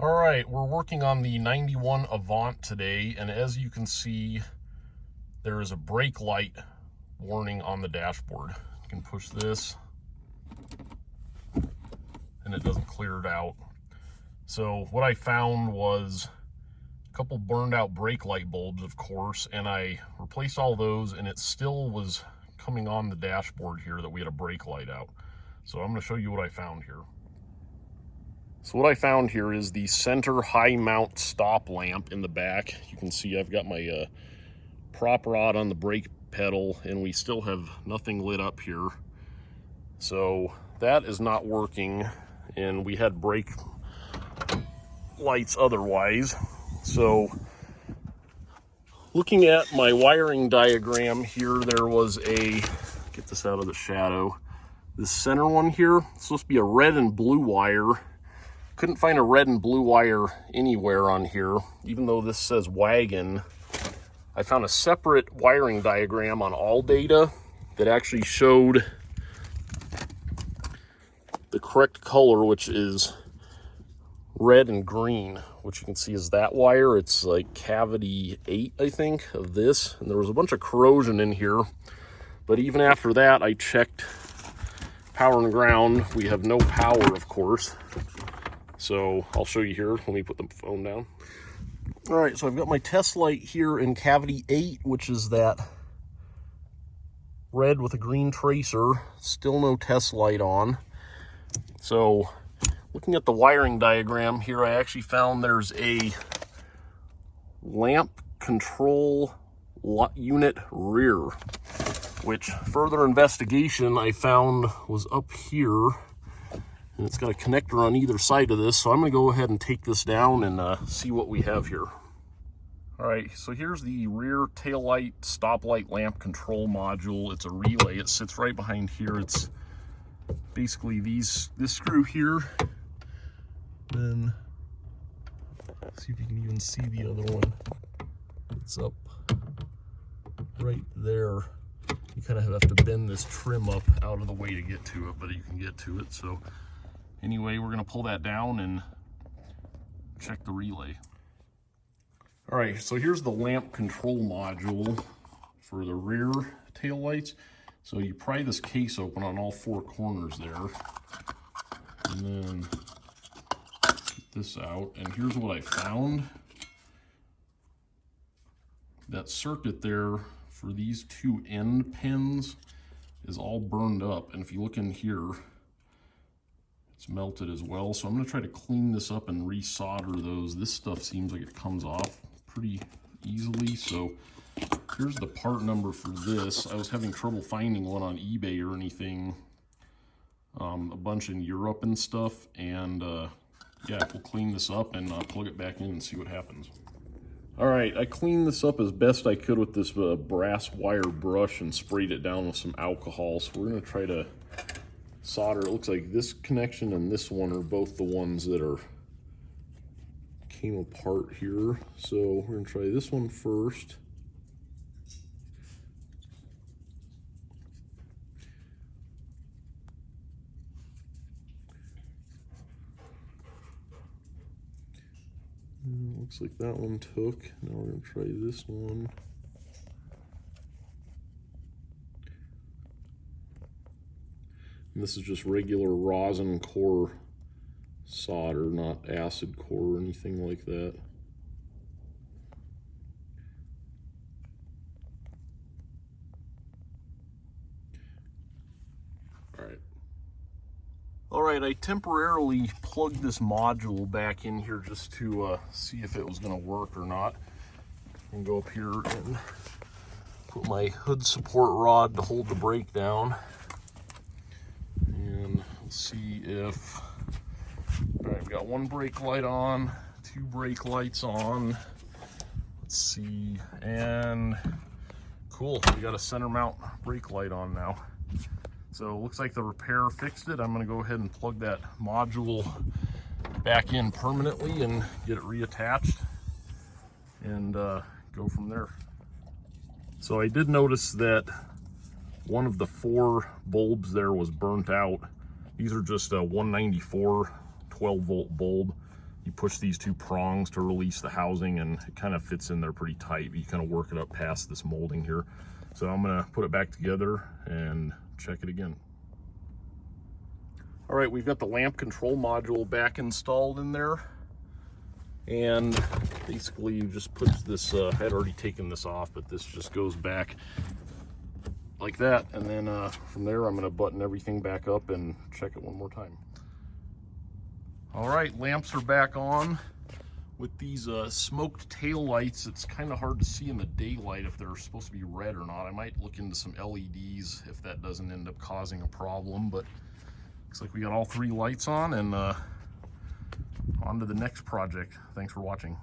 All right, we're working on the 91 Avant today, and as you can see, there is a brake light warning on the dashboard. You can push this, and it doesn't clear it out. So what I found was a couple burned out brake light bulbs, of course, and I replaced all those, and it still was coming on the dashboard here that we had a brake light out. So I'm going to show you what I found here. So what I found here is the center high mount stop lamp in the back. You can see I've got my prop rod on the brake pedal, and we still have nothing lit up here. So that is not working, and we had brake lights otherwise. So looking at my wiring diagram here, there was a, get this out of the shadow, this center one here, it's supposed to be a red and blue wire. Couldn't find a red and blue wire anywhere on here, even though this says wagon. I found a separate wiring diagram on ALLDATA that actually showed the correct color, which is red and green, which you can see is that wire. It's like cavity 8, I think, of this. And there was a bunch of corrosion in here. But even after that, I checked power and ground. We have no power, of course. So I'll show you here. Let me put the phone down. All right, so I've got my test light here in cavity 8, which is that red with a green tracer. Still no test light on. So looking at the wiring diagram here, I actually found there's a lamp control unit rear, which further investigation I found was up here. And it's got a connector on either side of this, so I'm going to go ahead and take this down and see what we have here. All right, so here's the rear tail light stoplight lamp control module. It's a relay. It sits right behind here. It's basically this screw here. Then see if you can even see the other one. It's up right there. You kind of have to bend this trim up out of the way to get to it, but you can get to it. So anyway, we're going to pull that down and check the relay. All right, so here's the lamp control module for the rear tail lights. So you pry this case open on all 4 corners there, and then get this out. And here's what I found. That circuit there for these 2 end pins is all burned up. And if you look in here, it's melted as well. So I'm going to try to clean this up and resolder those. This stuff seems like it comes off pretty easily. So here's the part number for this. I was having trouble finding one on eBay or anything, a bunch in Europe and stuff. And yeah, we'll clean this up and plug it back in and see what happens. All right, I cleaned this up as best I could with this brass wire brush and sprayed it down with some alcohol. So we're going to try to solder. It looks like this connection and this one are both the ones that came apart here. So we're going to try this one first. Looks like that one took. Now we're going to try this one. And this is just regular rosin core solder, not acid core or anything like that. All right, I temporarily plugged this module back in here just to see if it was going to work or not. And go up here and put my hood support rod to hold the brake down. And we'll see if, all right, we got 1 brake light on, 2 brake lights on. Let's see, and cool, we got a center mount brake light on now. So it looks like the repair fixed it. I'm going to go ahead and plug that module back in permanently and get it reattached and go from there. So I did notice that one of the 4 bulbs there was burnt out. These are just a 194 12 volt bulb. you push these two prongs to release the housing, and it kind of fits in there pretty tight. You kind of work it up past this molding here. So I'm gonna put it back together and check it again. All right, we've got the lamp control module back installed in there. And basically you just put this, I had already taken this off, but this just goes back like that. And then from there, I'm gonna button everything back up and check it one more time. All right, lamps are back on. With these smoked tail lights, it's kind of hard to see in the daylight if they're supposed to be red or not. I might look into some LEDs if that doesn't end up causing a problem, but looks like we got all three lights on, and on to the next project. Thanks for watching.